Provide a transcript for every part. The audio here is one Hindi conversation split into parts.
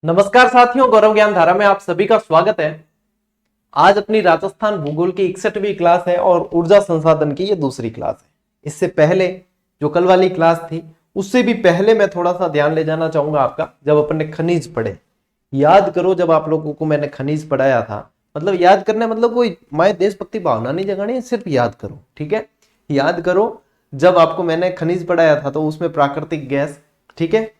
नमस्कार साथियों, गौरव ज्ञान धारा में आप सभी का स्वागत है। आज अपनी राजस्थान भूगोल की 61वीं क्लास है और ऊर्जा संसाधन की ये दूसरी क्लास है। इससे पहले जो कल वाली क्लास थी उससे भी पहले मैं थोड़ा सा ध्यान ले जाना चाहूंगा आपका। जब अपन ने खनिज पढ़े, याद करो जब आप लोगों को मैंने खनिज पढ़ाया था, मतलब याद करने मतलब कोई मैं देशभक्ति भावना नहीं जगानी, सिर्फ याद करो, ठीक है। याद करो जब आपको मैंने खनिज पढ़ाया था तो उसमें प्राकृतिक गैस, ठीक है,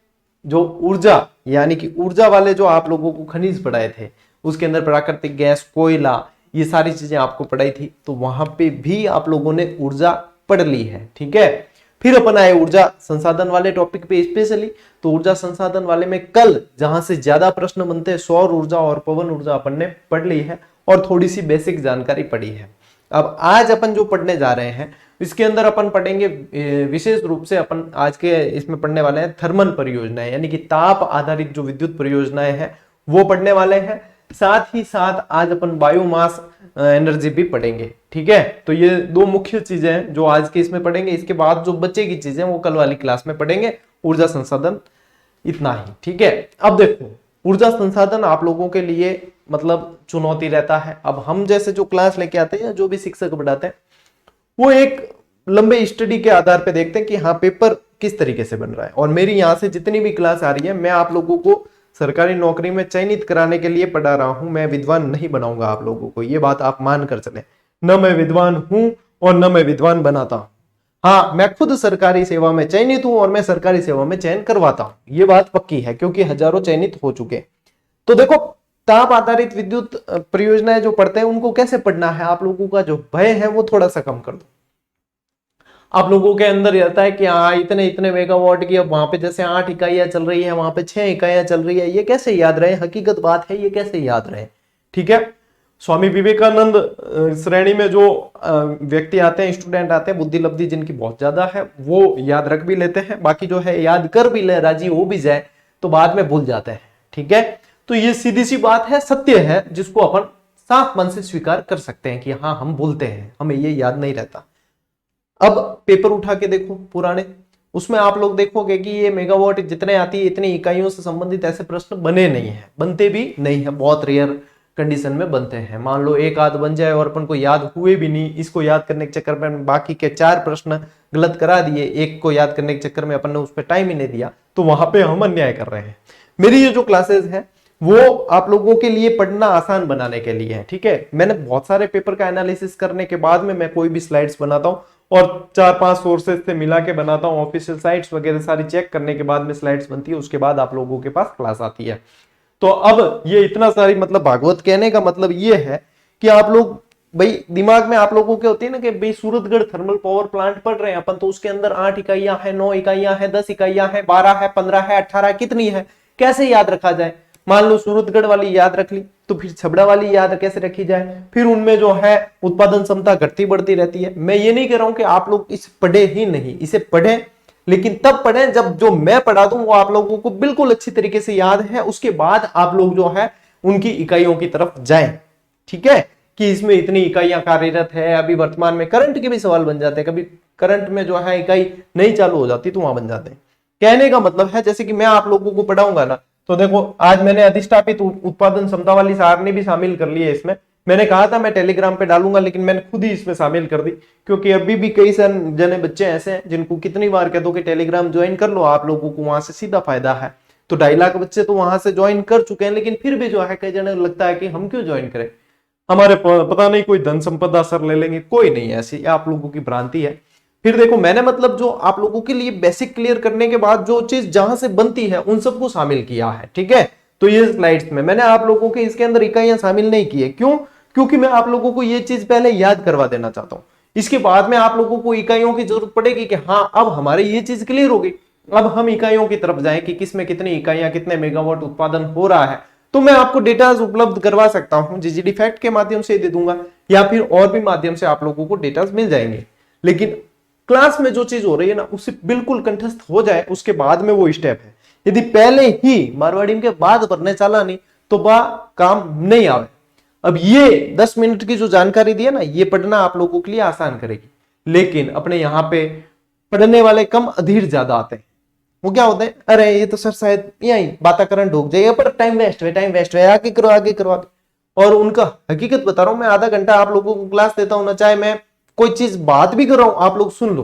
जो ऊर्जा यानी कि ऊर्जा वाले जो आप लोगों को खनिज पढ़ाए थे उसके अंदर प्राकृतिक गैस, कोयला, ये सारी चीजें आपको पढ़ाई थी, तो वहां पे भी आप लोगों ने ऊर्जा पढ़ ली है, ठीक है। फिर अपन आए ऊर्जा संसाधन वाले टॉपिक पे स्पेशली। तो ऊर्जा संसाधन वाले में कल जहां से ज्यादा प्रश्न बनते हैं सौर ऊर्जा और पवन ऊर्जा अपन ने पढ़ ली है और थोड़ी सी बेसिक जानकारी पढ़ी है। अब आज अपन जो पढ़ने जा रहे हैं इसके अंदर अपन पढ़ेंगे विशेष रूप से अपन आज के इसमें पढ़ने वाले हैं थर्मल परियोजनाएं, यानी कि ताप आधारित जो विद्युत परियोजनाएं हैं वो पढ़ने वाले हैं। साथ ही साथ आज अपन बायोमास एनर्जी भी पढ़ेंगे, ठीक है। तो ये दो मुख्य चीजें हैं जो आज के इसमें पढ़ेंगे। इसके बाद जो बच्चे की चीजें वो कल वाली क्लास में पढ़ेंगे। ऊर्जा संसाधन इतना ही, ठीक है। अब देखो, ऊर्जा संसाधन आप लोगों के लिए मतलब चुनौती रहता है। अब हम जैसे जो क्लास लेके आते हैं, जो भी शिक्षक पढ़ाते हैं, वो एक लंबे स्टडी के आधार पे देखते हैं कि हाँ पेपर किस तरीके से बन रहा है। और मेरी यहाँ से जितनी भी क्लास आ रही है मैं आप लोगों को सरकारी नौकरी में चयनित कराने के लिए पढ़ा रहा हूं। मैं विद्वान नहीं बनाऊंगा आप लोगों को, ये बात आप मान कर चले। न मैं विद्वान हूं और न मैं विद्वान बनाता हूं। हाँ, मैं खुद सरकारी सेवा में चयनित हूं और मैं सरकारी सेवा में चयन करवाता हूं, ये बात पक्की है क्योंकि हजारों चयनित हो चुके। तो देखो, ताप आधारित विद्युत परियोजनाएं जो पढ़ते हैं उनको कैसे पढ़ना है, आप लोगों का जो भय है वो थोड़ा सा कम कर दो। आप लोगों के अंदर रहता है कि हाँ इतने इतने मेगावाट की, अब वहां पे जैसे 8 इकाइयां चल रही है वहां पे 6 इकाइयां चल रही है, ये कैसे याद रहे, हकीकत बात है, ये कैसे याद रहे, ठीक है। स्वामी विवेकानंद श्रेणी में जो व्यक्ति आते हैं, स्टूडेंट आते हैं, बुद्धि लब्धि जिनकी बहुत ज्यादा है वो याद रख भी लेते हैं, बाकी जो है याद कर भी ले, राजी हो भी जाए तो बाद में भूल जाते हैं, ठीक है। तो ये सीधी सी बात है, सत्य है, जिसको अपन साफ मन से स्वीकार कर सकते हैं कि हाँ हम भूलते हैं, हमें ये याद नहीं रहता। अब पेपर उठा के देखो पुराने, उसमें आप लोग देखोगे कि ये मेगावाट जितने आती है इतनी इकाइयों से संबंधित ऐसे प्रश्न बने नहीं है, बनते भी नहीं है, बहुत रेयर कंडीशन में बनते हैं। मान लो एक आध बन जाए और अपन को याद हुए भी नहीं, इसको याद करने के चक्कर में बाकी के 4 प्रश्न गलत करा दिए, एक को याद करने के चक्कर में अपन ने उस पर टाइम ही नहीं दिया, तो वहां पे हम अन्याय कर रहे हैं। मेरी ये जो क्लासेस है वो आप लोगों के लिए पढ़ना आसान बनाने के लिए है, ठीक है। मैंने बहुत सारे पेपर का एनालिसिस करने के बाद में मैं कोई भी स्लाइड्स बनाता हूँ और 4-5 सोर्सेज से मिला के बनाता हूँ, ऑफिशियल साइट्स वगैरह सारी चेक करने के बाद में स्लाइड्स बनती है, उसके बाद आप लोगों के पास क्लास आती है। तो अब ये इतना सारी मतलब भागवत कहने का मतलब ये है कि आप लोग भाई दिमाग में आप लोगों के होती है ना कि भाई सूरतगढ़ थर्मल पावर प्लांट पढ़ रहे हैं अपन, तो उसके अंदर 8 इकाइयां है, 9 इकाइयां है, 10 इकाइयां है, 12 है, 15 है, 18 कितनी है, कैसे याद रखा जाए। मान लो सूरतगढ़ वाली याद रख ली तो फिर छबड़ा वाली याद कैसे रखी जाए, फिर उनमें जो है उत्पादन क्षमता घटती बढ़ती रहती है। मैं ये नहीं कह रहा हूं कि आप लोग इसे पढ़े ही नहीं, इसे पढ़ें, लेकिन तब पढ़ें जब जो मैं पढ़ा दूं वो आप लोगों को बिल्कुल अच्छी तरीके से याद है, उसके बाद आप लोग जो है उनकी इकाइयों की तरफ जाएं, ठीक है, कि इसमें इतनी इकाइयां कार्यरत है। अभी वर्तमान में करंट के भी सवाल बन जाते हैं, कभी करंट में जो है इकाई नहीं चालू हो जाती तो वहां बन जाते हैं। कहने का मतलब है जैसे कि मैं आप लोगों को पढ़ाऊंगा ना, तो देखो आज मैंने अधिष्ठापित उत्पादन क्षमता वाली सारणी भी शामिल कर ली है इसमें। मैंने कहा था मैं टेलीग्राम पे डालूंगा, लेकिन मैंने खुद ही इसमें शामिल कर दी, क्योंकि अभी भी कई सारे जने बच्चे ऐसे हैं जिनको कितनी बार कह दो कि टेलीग्राम ज्वाइन कर लो, आप लोगों को वहां से सीधा फायदा है। तो 2.5 लाख बच्चे तो वहां से ज्वाइन कर चुके हैं, लेकिन फिर भी जो है कई जने लगता है कि हम क्यों ज्वाइन करें, हमारे पता नहीं कोई धन संपदा सर ले लेंगे। कोई नहीं, ऐसी आप लोगों की भ्रांति है। फिर देखो मैंने मतलब जो आप लोगों के लिए बेसिक क्लियर करने के बाद जो चीज जहां से बनती है उन सबको शामिल किया है, ठीक है। तो ये स्लाइड्स में मैंने आप लोगों के इसके अंदर इकाइयां शामिल नहीं की है, क्यों, क्योंकि मैं आप लोगों को ये चीज पहले याद करवा देना चाहता हूं। इसके बाद में आप लोगों को इकाइयों की जरूरत पड़ेगी कि हाँ अब हमारे ये चीज क्लियर हो गई, अब हम इकाइयों की तरफ जाएं कि किसमें कितनी इकाइयां, कितने मेगावाट उत्पादन हो रहा है। तो मैं आपको डेटा उपलब्ध करवा सकता हूं, जीजीडी फैक्ट के माध्यम से दे दूंगा या फिर और भी माध्यम से आप लोगों को डेटा मिल जाएंगे। लेकिन क्लास में जो चीज हो रही है ना उससे बिल्कुल कंठस्थ हो जाए, उसके बाद में वो स्टेप है। यदि पहले ही मारवाड़ी के बाद पढ़ने चला नहीं तो वह काम नहीं आवे। अब ये 10 मिनट की जो जानकारी दी है ना, ये पढ़ना आप लोगों के लिए आसान करेगी, लेकिन अपने यहाँ पे पढ़ने वाले कम, अधीर ज्यादा आते हैं। वो क्या होते हैं, अरे ये तो सर शायद यही बात करंट ढूक जाए, पर टाइम वेस्ट है, टाइम वेस्ट है, आगे करो आगे करो आगे। और उनका हकीकत बता रहा हूं मैं, आधा घंटा आप लोगों को क्लास देता हूं ना, चाहे मैं कोई चीज बात भी कर रहा हूं आप लोग सुन लो,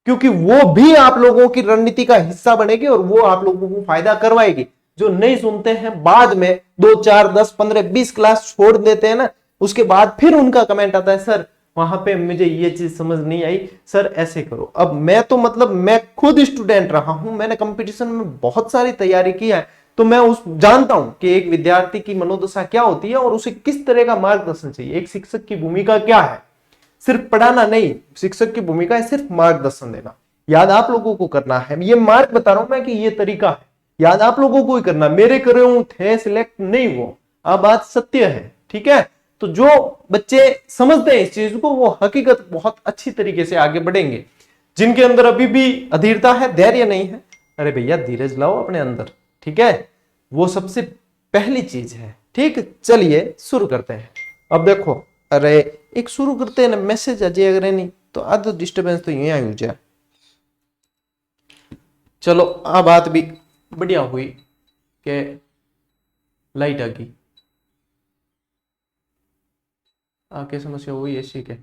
क्योंकि वो भी आप लोगों की रणनीति का हिस्सा बनेगी और वो आप लोगों को फायदा करवाएगी। जो नहीं सुनते हैं बाद में 2 4 10 15 20 क्लास छोड़ देते हैं ना, उसके बाद फिर उनका कमेंट आता है, सर वहां पे मुझे ये चीज समझ नहीं आई, सर ऐसे करो। अब मैं तो मतलब मैं खुद स्टूडेंट रहा हूं, मैंने कंपटीशन में बहुत सारी तैयारी की है, तो मैं उस जानता हूं कि एक विद्यार्थी की मनोदशा क्या होती है और उसे किस तरह का मार्गदर्शन चाहिए। एक शिक्षक की भूमिका क्या है, सिर्फ पढ़ाना नहीं, शिक्षक की भूमिका है सिर्फ मार्गदर्शन देना। याद आप लोगों को करना है, ये मार्ग बता रहा हूं मैं कि ये तरीका है, याद आप लोगों को ही करना, मेरे करे हूं थे सिलेक्ट नहीं, वो अब बात सत्य है, ठीक है। तो जो बच्चे समझते हैं इस चीज को, वो हकीकत बहुत अच्छी तरीके से आगे बढ़ेंगे। जिनके अंदर अभी भी अधीरता है, धैर्य नहीं है, अरे भैया धीरज लाओ अपने अंदर, ठीक है, वो सबसे पहली चीज है। ठीक, चलिए शुरू करते हैं। अब देखो, अरे एक शुरू करते हैं ना, मैसेज अजय अगर नहीं तो आधो डिस्टर्बेंस तो यही हो जाए। चलो आ बात भी बढ़िया हुई कि लाइट आ गई, आके समस्या हुई ऐसी के।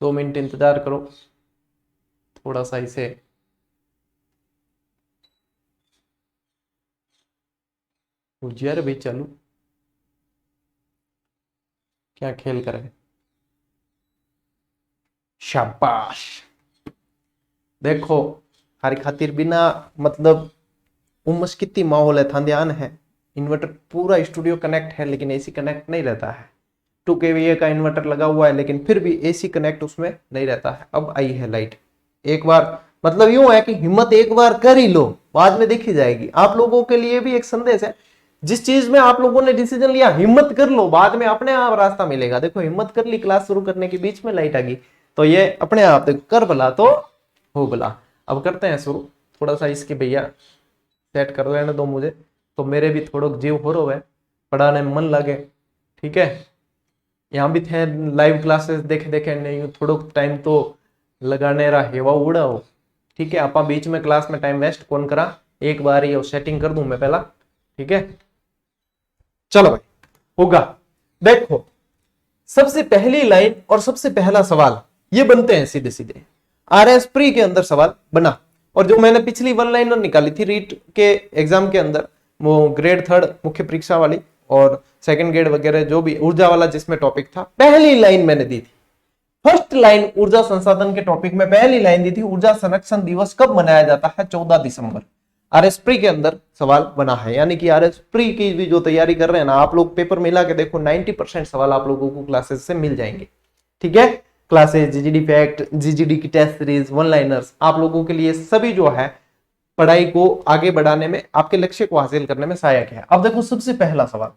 दो मिनट इंतजार करो, थोड़ा सा इसे यार भाई चालू क्या खेल कर है। शाबाश, देखो हरी खातिर बिना मतलब उमस कितनी माहौल है, था ध्यान है। इन्वर्टर पूरा स्टूडियो कनेक्ट है लेकिन एसी कनेक्ट नहीं रहता है। 2 kVA का इन्वर्टर लगा हुआ है लेकिन फिर भी एसी कनेक्ट उसमें नहीं रहता है। अब आई है लाइट, एक बार मतलब यूं है कि हिम्मत एक बार कर ही लो, बाद में देखी जाएगी। आप लोगों के लिए भी एक संदेश है, जिस चीज में आप लोगों ने डिसीजन लिया हिम्मत कर लो, बाद में अपने आप रास्ता मिलेगा। देखो हिम्मत कर ली, क्लास शुरू करने के बीच में लाइट आ गई, तो ये अपने आप देखो, कर भला तो हो भला। अब करते हैं शुरू। थोड़ा सा इसके भैया सेट कर देने दो मुझे, तो मेरे भी थोड़ा जीव हो रहा है, पढ़ाने में मन लगे, ठीक है। यहाँ भी थे लाइव क्लासेस देखे देखे नहीं, थोड़ा टाइम तो लगाने रहा हेवा उड़ा हो, ठीक है। आप बीच में क्लास में टाइम वेस्ट कौन करा, एक बार ये सेटिंग कर दूं मैं पहला, ठीक है। चलो भाई होगा। देखो सबसे पहली लाइन और सबसे पहला सवाल ये बनते हैं सीधे सीधे। RS प्री के अंदर सवाल बना, और जो मैंने पिछली वन लाइनर निकाली थी रीट के एग्जाम के अंदर, वो ग्रेड 3 मुख्य परीक्षा वाली और सेकंड ग्रेड वगैरह जो भी ऊर्जा वाला जिसमें टॉपिक था, पहली लाइन मैंने दी थी। फर्स्ट लाइन ऊर्जा संसाधन के टॉपिक में पहली लाइन दी थी, ऊर्जा संरक्षण दिवस कब मनाया जाता है, 14 दिसंबर। RS प्री के अंदर सवाल बना है, यानी कि RS प्री की भी जो तैयारी कर रहे हैं ना आप लोग, पेपर मिला के देखो 90% सवाल आप लोगों को क्लासेस से मिल जाएंगे, ठीक है। क्लासेस, जीजीडी फैक्ट, जीजीडी की टेस्ट सीरीज, वन लाइनर्स, आप लोगों के लिए सभी जो है पढ़ाई को आगे बढ़ाने में, आपके लक्ष्य को हासिल करने में सहायक है। अब देखो सबसे पहला सवाल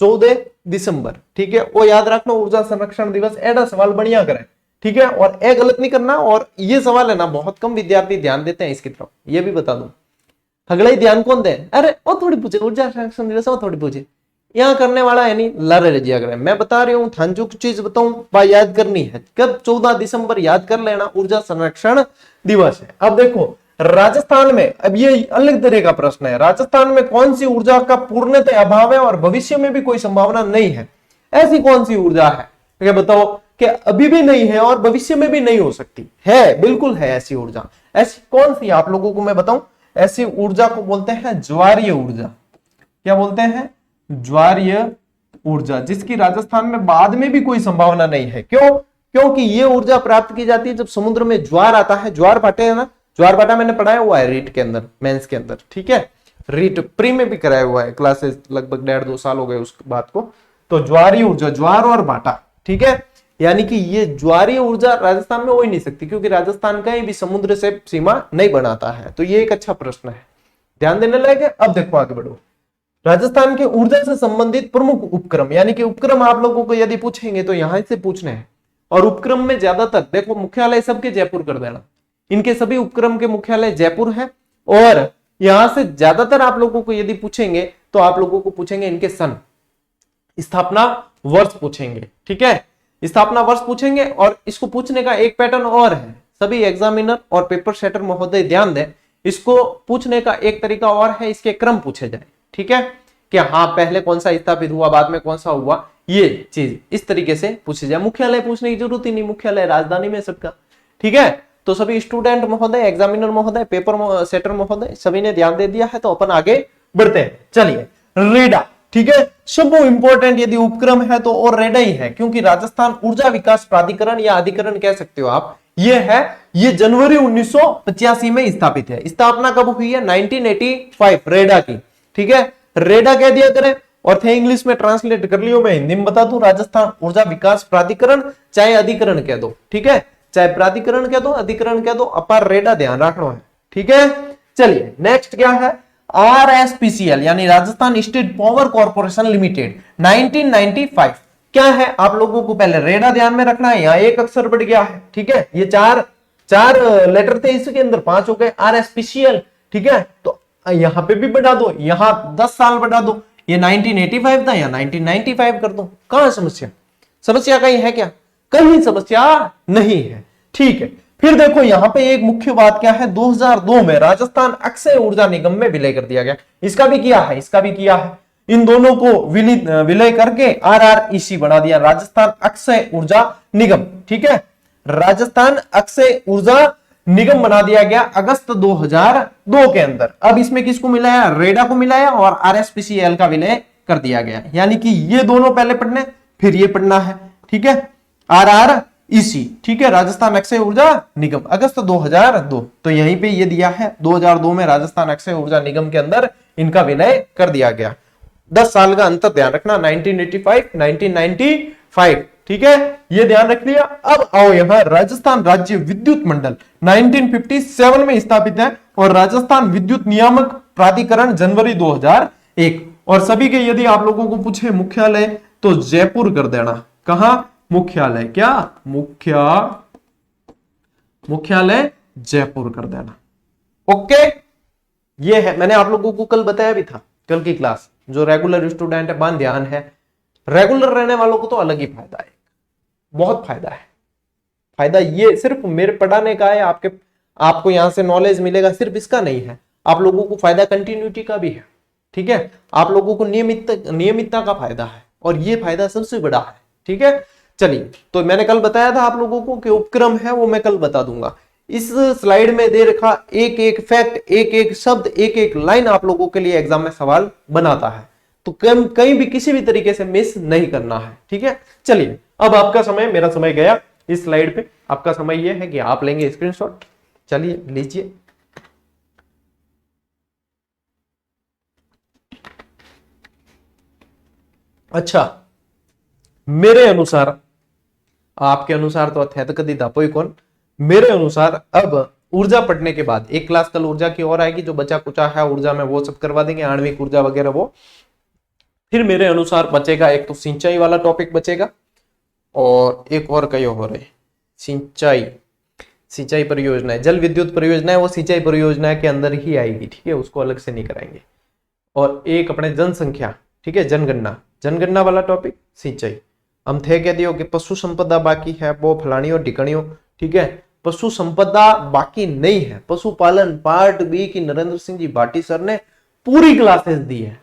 14 दिसंबर, ठीक है, वो याद रखना, ऊर्जा संरक्षण दिवस, एडा सवाल बढ़िया करें, ठीक है, और ए गलत नहीं करना। और ये सवाल है ना बहुत कम विद्यार्थी ध्यान देते हैं इसकी तरफ, ये भी बता दूं, अगला ध्यान कौन दे, अरे वो थोड़ी पूछे ऊर्जा संरक्षण दिवस, वो थोड़ी पूछे, यहाँ करने वाला है नहीं, लारे रजिया करे। मैं बता रही हूँ थांजू की चीज बताऊं, याद करनी है, कब 14 दिसंबर याद कर लेना, ऊर्जा संरक्षण दिवस है। अब देखो राजस्थान में, अब ये अलग तरह का प्रश्न है, राजस्थान में कौन सी ऊर्जा का पूर्णतः अभाव है और भविष्य में भी कोई संभावना नहीं है, ऐसी कौन सी ऊर्जा है, क्या बताओ कि अभी भी नहीं है और भविष्य में भी नहीं हो सकती है, बिल्कुल है ऐसी ऊर्जा। ऐसी कौन सी आप लोगों को मैं बताऊं, ऐसी ऊर्जा को बोलते हैं ज्वारीय ऊर्जा। क्या बोलते हैं, ज्वारीय ऊर्जा, जिसकी राजस्थान में बाद में भी कोई संभावना नहीं है। क्यों, क्योंकि ये ऊर्जा प्राप्त की जाती है जब समुद्र में ज्वार आता है, ज्वार भाटे है ना, ज्वार भाटा मैंने पढ़ाया हुआ है रीट के अंदर, मेंस के अंदर, ठीक है, रीट प्री में भी कराया हुआ है, क्लासेस लगभग 1.5-2 साल हो गए उस बात को। तो ज्वारीय ऊर्जा, ज्वार और भाटा, ठीक है, यानी कि ये ज्वारीय ऊर्जा राजस्थान में हो ही नहीं सकती, क्योंकि राजस्थान कहीं भी समुद्र से सीमा नहीं बनाता है। तो ये एक अच्छा प्रश्न है, ध्यान देने लायक है। अब देखो आगे बढ़ो, राजस्थान के ऊर्जा से संबंधित प्रमुख उपक्रम, यानी कि उपक्रम आप लोगों को यदि पूछेंगे तो यहां से पूछने हैं। और उपक्रम में ज्यादातर देखो मुख्यालय सबके जयपुर कर देना, इनके सभी उपक्रम के मुख्यालय जयपुर है। और यहां से ज्यादातर आप लोगों को यदि पूछेंगे तो आप लोगों को पूछेंगे इनके सन, स्थापना वर्ष पूछेंगे, ठीक है, स्थापना वर्ष पूछेंगे। और इसको पूछने का एक पैटर्न और है, सभी एग्जामिनर और पेपर सेटर महोदय ध्यान दें, इसको पूछने का एक तरीका और है, इसके क्रम पूछे जाए, ठीक है, कि हाँ पहले कौन सा स्थापित हुआ, बाद में कौन सा हुआ, ये चीज इस तरीके से पूछी जाए। मुख्यालय पूछने की जरूरत ही नहीं, मुख्यालय राजधानी में सबका, ठीक है। तो सभी स्टूडेंट महोदय, एग्जामिनर महोदय, पेपर सेटर महोदय, सभी ने ध्यान दे दिया है, तो अपन आगे बढ़ते हैं। चलिए, रेडा, ठीक है, सब इंपॉर्टेंट यदि उपक्रम है तो और रेडा ही है, क्योंकि राजस्थान ऊर्जा विकास प्राधिकरण या अधिकरण कह सकते हो आप, ये है, ये जनवरी 1985 में स्थापित है। स्थापना कब हुई है? 1985, रेडा की, ठीक है, रेडा कह दिया करें, और थे इंग्लिश में ट्रांसलेट कर लियो, मैं हिंदी में बता दूं, राजस्थान ऊर्जा विकास प्राधिकरण, चाहे अधिकरण कह दो, ठीक है, चाहे प्राधिकरण कह दो, अधिकरण कह दो, अपार रेडा ध्यान रखना है, ठीक है। चलिए नेक्स्ट क्या है? RSPCL यानी Rajasthan state power corporation limited, 1995। क्या है आप लोगों को पहले रेडा ध्यान में रखना है, यहाँ एक अक्षर बढ़ गया है, ठीक है, ये चार लेटर थे, इसके अंदर 5 हो गए, RSPCL, ठीक है, तो यहां पे भी बढ़ा दो, यहां 10 साल बढ़ा दो, ये 1985 था, या 1995 कर दो, कहां समस्या? समस्या कहीं है क्या? कहीं समस्या नहीं है, ठीक है। फिर देखो यहां पे एक मुख्य बात क्या है, 2002 में राजस्थान अक्षय ऊर्जा निगम में विलय कर दिया गया, इसका भी किया है, इसका भी किया है, इन दोनों को विलय करके RREC बना दिया, राजस्थान अक्षय ऊर्जा निगम, ठीक है, राजस्थान अक्षय ऊर्जा निगम बना दिया गया अगस्त 2002 के अंदर। अब इसमें किसको मिलाया? रेडा को मिलाया और RSPCL का विलय कर दिया गया, यानी कि ये दोनों पहले पढ़ने, फिर ये पढ़ना है, ठीक है, RREC, ठीक है, राजस्थान अक्षय ऊर्जा निगम, अगस्त 2002, तो यहीं पे ये दिया है, 2002 में राजस्थान अक्षय ऊर्जा निगम के अंदर इनका विलय कर दिया गया। 10 साल का अंतर ध्यान रखना, 1985, 1995, ठीक है, ये ध्यान रख लिया। अब आओ यहां, राजस्थान राज्य विद्युत मंडल 1957 में स्थापित है, और राजस्थान विद्युत नियामक प्राधिकरण जनवरी 2001। और सभी के यदि आप लोगों को पूछे मुख्यालय, तो जयपुर कर देना। कहां मुख्यालय? क्या मुख्यालय जयपुर कर देना, ओके। ये है, मैंने आप लोगों को कल बताया भी था, कल की क्लास, जो रेगुलर स्टूडेंट है बान ध्यान है, रेगुलर रहने वालों को तो अलग ही फायदा है, बहुत फायदा है। फायदा ये सिर्फ मेरे पढ़ाने का है, आपको यहां से नॉलेज मिलेगा, सिर्फ इसका नहीं है, आप लोगों को फायदा कंटिन्यूटी का भी है, ठीक है, आप लोगों को नियमितता का फायदा है, और ये फायदा सबसे बड़ा है, ठीक है। चलिए, तो मैंने कल बताया था आप लोगों को कि उपक्रम है वो मैं कल बता दूंगा। इस स्लाइड में दे रखा एक एक फैक्ट, एक एक शब्द, एक एक लाइन आप लोगों के लिए एग्जाम में सवाल बनाता है, तो कहीं भी किसी भी तरीके से मिस नहीं करना है, ठीक है। चलिए, अब आपका समय, मेरा समय गया, इस स्लाइड पे आपका समय यह है कि आप लेंगे स्क्रीनशॉट। चलिए लीजिए। अच्छा, मेरे अनुसार, आपके अनुसार तो थे तो कदी धापो ही कौन, मेरे अनुसार अब ऊर्जा पढ़ने के बाद एक क्लास कल ऊर्जा की और आएगी, जो बचा कुचा है ऊर्जा में वो सब करवा देंगे, आणविक ऊर्जा वगैरह वो। फिर मेरे अनुसार बचेगा एक तो सिंचाई वाला टॉपिक बचेगा, और एक और कई हो रहे, सिंचाई परियोजना है, जल विद्युत परियोजना है, वो सिंचाई परियोजना के अंदर ही आएगी, ठीक है, उसको अलग से नहीं कराएंगे। और एक अपने जनसंख्या, ठीक है, जनगणना वाला टॉपिक सिंचाई। हम थे कह दियो कि पशु संपदा बाकी है, वो फलानियों टिकणियों, ठीक है, पशु संपदा बाकी नहीं है, पशुपालन पार्ट बी की नरेंद्र सिंह जी भाटी सर ने पूरी क्लासेस दी है,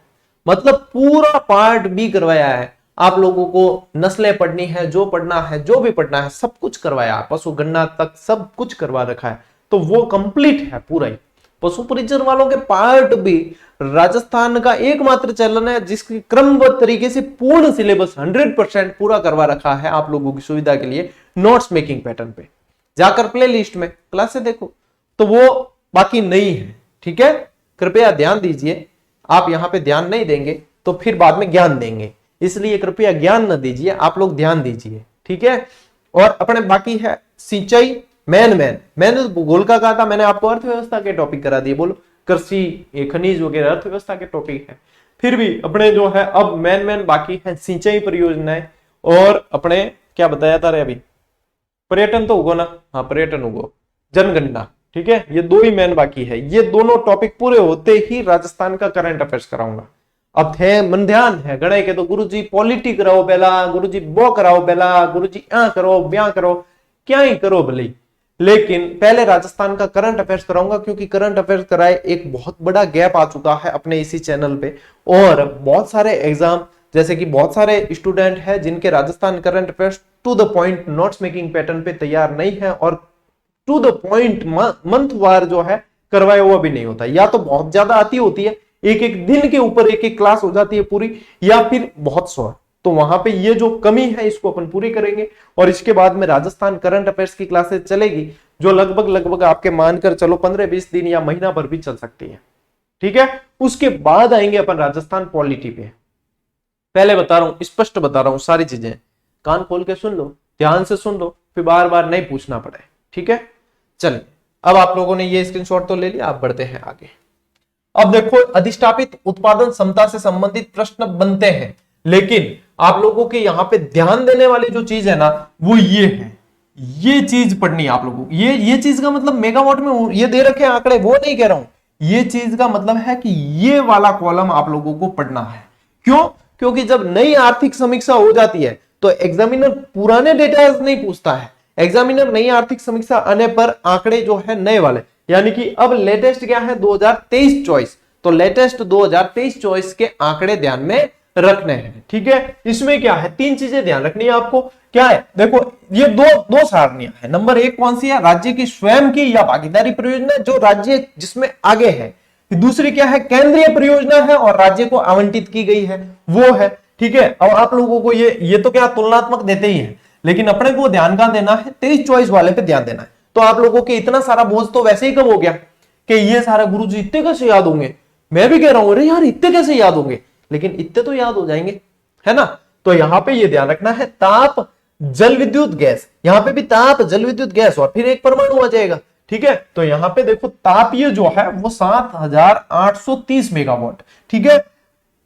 मतलब पूरा पार्ट बी करवाया है आप लोगों को। नस्लें पढ़नी है, जो पढ़ना है, जो भी पढ़ना है, सब कुछ करवाया, पशु गणना तक सब कुछ करवा रखा है, तो वो कंप्लीट है पूरा ही। पशु परिचर वालों के पार्ट भी राजस्थान का एकमात्र चैनल है जिसकी क्रमबद्ध तरीके से पूर्ण सिलेबस 100% पूरा करवा रखा है आप लोगों की सुविधा के लिए, नोट्स मेकिंग पैटर्न पे जाकर प्ले लिस्ट में क्लासें देखो, तो वो बाकी नहीं है, ठीक है। कृपया ध्यान दीजिए, आप यहां पे ध्यान नहीं देंगे तो फिर बाद में ज्ञान देंगे, इसलिए कृपया ज्ञान न दीजिए, आप लोग ध्यान दीजिए, ठीक है। और अपने बाकी है सिंचाई, मैंने भूगोल का कहा था, मैंने आपको अर्थव्यवस्था के टॉपिक करा दिए, बोलो कृषि खनिज वगैरह अर्थव्यवस्था के टॉपिक है। फिर भी अपने जो है अब मेन बाकी है सिंचाई परियोजनाएं, और अपने क्या बताया था रे अभी, पर्यटन तो होगा ना, हाँ पर्यटन होगा, जनगणना, ठीक है, ये दो ही मेन बाकी है। ये दोनों टॉपिक पूरे होते ही राजस्थान का करंट अफेयर्स कराऊंगा, अब थे मन ध्यान है गणे के तो गुरुजी पॉलिटी कराओ पहला, गुरुजी वो कराओ पहला, गुरुजी करो ब्याह करो, क्या ही करो भले। लेकिन पहले राजस्थान का करंट अफेयर्स कराऊंगा, क्योंकि करंट अफेयर्स कराए एक बहुत बड़ा गैप आ चुका है अपने इसी चैनल पे, और बहुत सारे एग्जाम जैसे कि बहुत सारे स्टूडेंट हैं जिनके Rajasthan current affairs to the point notes making pattern पे तैयार नहीं है, और टू द पॉइंट मंथ वार जो है करवाया हुआ भी नहीं होता, या तो बहुत ज्यादा आती होती है, एक एक दिन के ऊपर एक एक क्लास हो जाती है पूरी, या फिर बहुत शॉर्ट। तो वहां पे ये जो कमी है इसको अपन पूरी करेंगे, और इसके बाद में राजस्थान करंट अफेयर्स की क्लासेस चलेगी जो लगभग आपके मानकर चलो 15-20 दिन या महीना भर भी चल सकती है। ठीक है, उसके बाद आएंगे अपन राजस्थान पॉलिटी पे। पहले बता रहा हूं, स्पष्ट बता रहा हूं, सारी चीजें कान खोल के सुन लो, ध्यान से सुन लो, फिर बार बार नहीं पूछना पड़े। ठीक है, चलिए अब आप लोगों ने ये स्क्रीनशॉट तो ले लिया, आप बढ़ते हैं आगे। अब देखो, अधिष्ठापित उत्पादन क्षमता से संबंधित प्रश्न बनते हैं, लेकिन आप लोगों के यहां पे ध्यान देने वाली जो चीज है ना वो ये है, ये चीज पढ़नी है आप लोगों को। ये चीज का मतलब मेगावाट में ये दे रखे हैं आंकड़े, वो नहीं कह रहा हूं, ये चीज का मतलब है कि ये वाला कॉलम आप लोगों को पढ़ना है। क्यों? क्योंकि जब नई आर्थिक समीक्षा हो जाती है तो एग्जामिनर पुराने डेटा नहीं पूछता है, एग्जामिनर नई आर्थिक समीक्षा आने पर आंकड़े जो है नए वाले, यानी कि अब लेटेस्ट क्या है 2023 चॉइस, तो लेटेस्ट 2023 चॉइस के आंकड़े ध्यान में रखने हैं। ठीक है, इसमें क्या है, 3 चीजें ध्यान रखनी है आपको। क्या है, देखो ये दो सारणियां है। नंबर 1 कौन सी है, राज्य की स्वयं की या भागीदारी परियोजना जो राज्य जिसमें आगे है। दूसरी क्या है, केंद्रीय परियोजना है और राज्य को आवंटित की गई है, वो है। ठीक है, अब आप लोगों को ये तो क्या तुलनात्मक देते ही है, लेकिन अपने को ध्यान कहां देना है, 23 चॉइस वाले पे ध्यान देना है। तो आप लोगों के इतना सारा बोझ तो वैसे ही कम हो गया कि ये सारा गुरुजी इतने कैसे याद होंगे। मैं भी कह रहा हूं अरे यार इतने कैसे याद होंगे, लेकिन इतने तो याद हो जाएंगे, है ना। तो यहां पे ये ध्यान रखना है, ताप जल विद्युत गैस, यहां पे भी ताप जल विद्युत गैस और फिर एक परमाणु आ जाएगा। ठीक है, तो यहां पे देखो तापीय जो है वो 7830 मेगावाट, ठीक है,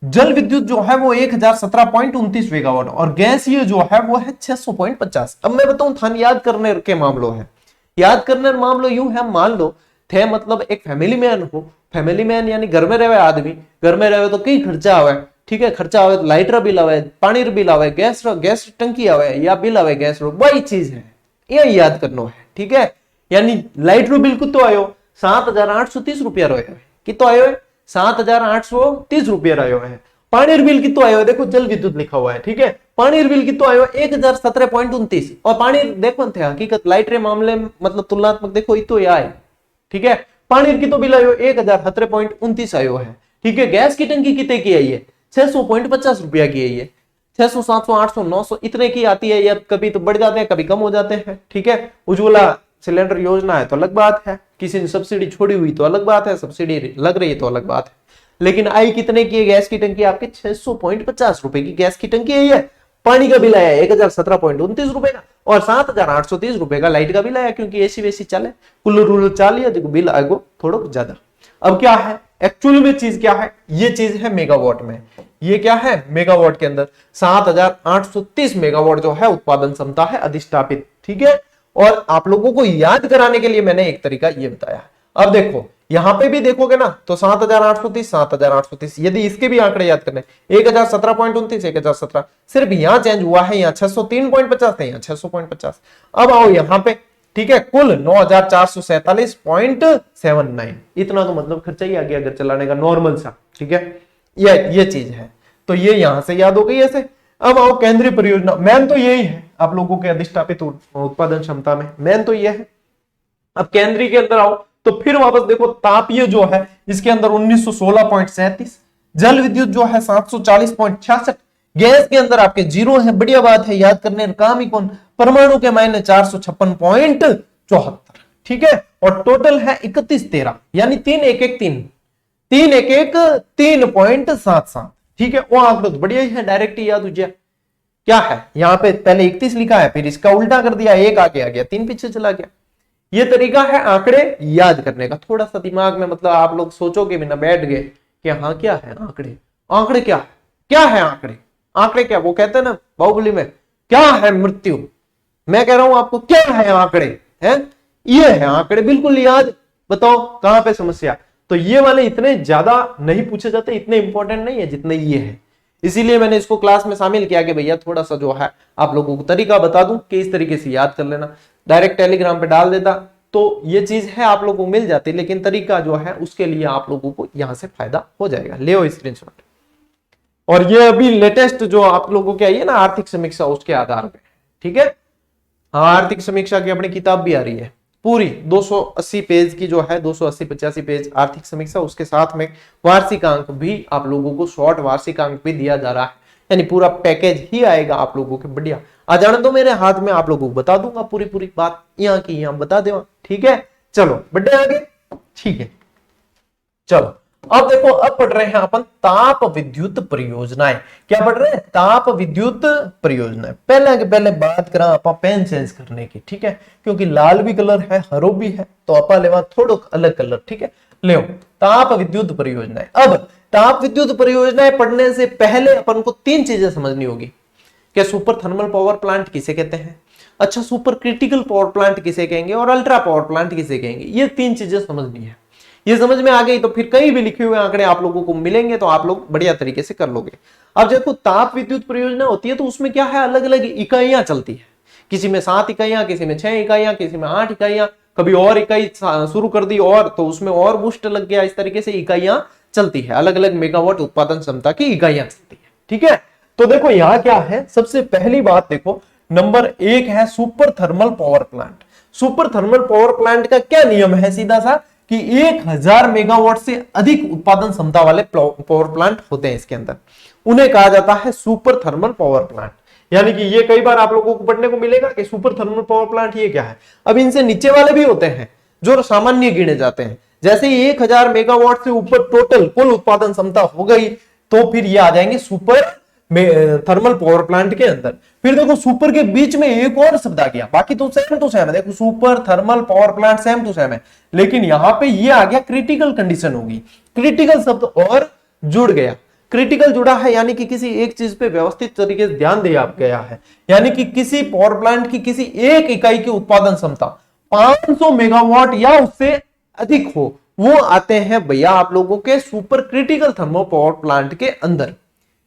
जल विद्युत जो है वो 1017.29 मेगावाट, और गैसीय जो है वो है 600.50। अब मैं बताऊं थान याद करने के मामलों है, याद करने मामलो यूं है, मान लो थे मतलब एक फैमिली मैन हो, फैमिली मैन यानी घर में रहे आदमी, घर में रहे तो कई खर्चा आवे। ठीक है, खर्चा आवे तो लाइट रा बिल आवे, पानी रा बिल आवे, गैस टंकी आवे या बिल आवे गैस रो, वही चीज है, ये याद करना है। ठीक है, यानी लाइट रो बिल कितो आयो 7830 रुपया रो है, कितो आयो है 7830 रुपया आयो है। पानी बिल कितो आयो है, देखो जल विद्युत लिखा हुआ है। ठीक है, पानी बिल कितो आयो 1017.29, और पानी देखो थे हकीकत लाइट रे मामले मतलब तुलनात्मक देखो इतो आए। ठीक है, पानी की तो बिल आयो 1017.29 आयो है। ठीक है, गैस की टंकी कितने की आई है 600.50 रुपया की आई है, 600 700 800 900 इतने की आती है, या कभी तो बढ़ जाते हैं कभी कम हो जाते हैं। ठीक है, उज्ज्वला सिलेंडर योजना है तो अलग बात है, किसी ने सब्सिडी छोड़ी हुई तो अलग बात है, सब्सिडी लग रही है तो अलग बात है, लेकिन आई कितने की है गैस की टंकी आपके 600.50 रुपए की गैस की टंकी आई है। पानी का बिल आया 1017.29 रुपए का, और 7830 रुपए का लाइट का बिल आया, क्योंकि एसी वेसी चले कूलर वूलर चाल लिया देखो बिल आएगा थोड़ा ज्यादा। अब क्या है एक्चुअल में चीज क्या है, ये चीज है मेगावाट में, ये क्या है मेगावाट के अंदर 7830 मेगावाट जो है उत्पादन क्षमता है अधिष्ठापित। ठीक है, और आप लोगों को याद कराने के लिए मैंने एक तरीका ये बताया। अब देखो यहां पे भी देखोगे ना तो 7830 यदि इसके भी आंकड़े याद करने 1017.29 1017 सिर्फ यहां चेंज हुआ है, यहाँ 603.50 है, यहाँ 600.50। अब आओ यहां पे, ठीक है, कुल 9447.79, इतना तो मतलब खर्चा ही आ गया घर चलाने का नॉर्मल सा। ठीक है, ये चीज है, तो ये यहां से याद हो गई ऐसे। अब आओ केंद्रीय परियोजना, मेन तो यही है आप लोगों के अधिष्ठापित उत्पादन क्षमता में, मेन तो ये है। अब केंद्रीय के अंदर आओ तो फिर वापस देखो तापीय जो है इसके अंदर 1916.37, जल विद्युत जो है 740.66, गैस के अंदर आपके जीरो है, बढ़िया बात है, याद करने काम ही कौन, परमाणु के मायने 456.74। ठीक है, और टोटल है 3113, यानी 311.77। ठीक है, वो आंकड़े तो बढ़िया ही है, डायरेक्ट ही याद हो जाए। क्या है यहाँ पे पहले 31 लिखा है, फिर इसका उल्टा कर दिया, 1 आगे आ गया 3 पीछे चला गया। ये तरीका है आंकड़े याद करने का, थोड़ा सा दिमाग में मतलब आप लोग सोचोगे भी ना बैठ गए कि हाँ क्या है आंकड़े, आंकड़े क्या है, क्या है आंकड़े, आंकड़े क्या, वो कहते हैं ना बाहुबली में क्या है मृत्यु, मैं कह रहा हूं आपको क्या है आंकड़े, हैं ये है आंकड़े, बिल्कुल याद। बताओ कहां पे समस्या, तो तो ये वाले इतने ज्यादा नहीं पूछे जाते, इतने इंपॉर्टेंट नहीं है जितने ये है। इसीलिए मैंने इसको क्लास में शामिल किया कि भैया थोड़ा सा जो है आप लोगों को तरीका बता दूं कि इस तरीके से याद कर लेना। डायरेक्ट टेलीग्राम पे डाल देता तो ये चीज है आप लोगों को मिल जाती, लेकिन तरीका जो है उसके लिए आप लोगों को यहां से फायदा हो जाएगा। ले स्क्रीनशॉट। और ये अभी लेटेस्ट जो आप लोगों की आई है ना आर्थिक समीक्षा, उसके आधार पे, ठीक है। हाँ, आर्थिक समीक्षा की अपनी किताब भी आ रही है पूरी 280 पेज की जो है, 280-85 पेज आर्थिक समीक्षा, उसके साथ में वार्षिकांक भी आप लोगों को, शॉर्ट वार्षिकांक भी दिया जा रहा है, यानी पूरा पैकेज ही आएगा आप लोगों के। बढ़िया आ जाने दो मेरे हाथ में, आप लोगों को बता दूंगा पूरी बात यहाँ की यहाँ बता देगा, ठीक है। चलो बढ़े आगे, ठीक है। चलो अब देखो, अब पढ़ रहे हैं अपन ताप विद्युत परियोजनाएं। क्या पढ़ रहे हैं? ताप विद्युत परियोजनाएं। पहले के पहले बात करा आपा पेन चेंज करने की, ठीक है, क्योंकि लाल भी कलर है, हरो भी है, तो आपा लेवा थोड़ो अलग कलर, ठीक है। ले ताप विद्युत परियोजनाएं। अब ताप विद्युत परियोजनाएं पढ़ने से पहले अपन को 3 चीजें समझनी होगी। क्या सुपर थर्मल पावर प्लांट किसे कहते हैं, अच्छा सुपर क्रिटिकल पावर प्लांट किसे कहेंगे, और अल्ट्रा पावर प्लांट किसे कहेंगे, ये 3 चीजें समझनी है। ये समझ में आ गई तो फिर कहीं भी लिखे हुए आंकड़े आप लोगों को मिलेंगे तो आप लोग बढ़िया तरीके से कर लोगे। अब देखो ताप विद्युत परियोजना होती है तो उसमें क्या है, अलग अलग इकाइयां चलती है, किसी में 7 इकाइयां, किसी में 6 इकाइयां, किसी में 8 इकाइयां, कभी और इकाई शुरू कर दी और तो उसमें और बूस्ट लग गया। इस तरीके से इकाइयां चलती है, अलग अलग मेगावाट उत्पादन क्षमता की इकाइयां चलती है, ठीक है। तो देखो यहां क्या है, सबसे पहली बात देखो, नंबर 1 है super thermal power plant. Super thermal power plant का क्या नियम है, सीधा सा कि 1000 मेगावाट से अधिक उत्पादन क्षमता वाले पावर प्लांट होते हैं इसके अंदर, उन्हें कहा जाता है सुपर थर्मल पावर प्लांट। यानी कि ये कई बार आप लोगों को पढ़ने को मिलेगा कि सुपर थर्मल पावर प्लांट ये क्या है। अब इनसे नीचे वाले भी होते हैं जो सामान्य गिने जाते हैं, जैसे 1000 मेगावाट से ऊपर टोटल कुल उत्पादन क्षमता हो गई तो फिर ये आ जाएंगे सुपर थर्मल पावर प्लांट के अंदर। फिर देखो सुपर के बीच में एक और शब्द आ गया, बाकी तो सेम टू सेम है, देखो super thermal power plant same to same है, लेकिन यहां पे ये आ गया क्रिटिकल कंडीशन होगी, क्रिटिकल शब्द और जुड़ गया। क्रिटिकल जुड़ा है यानी कि किसी एक चीज पे व्यवस्थित तरीके से ध्यान दिया गया है, यानी कि किसी पावर प्लांट की किसी एक इकाई की उत्पादन क्षमता 500 मेगावाट या उससे अधिक हो, वो आते हैं भैया आप लोगों के super critical thermal power plant के अंदर।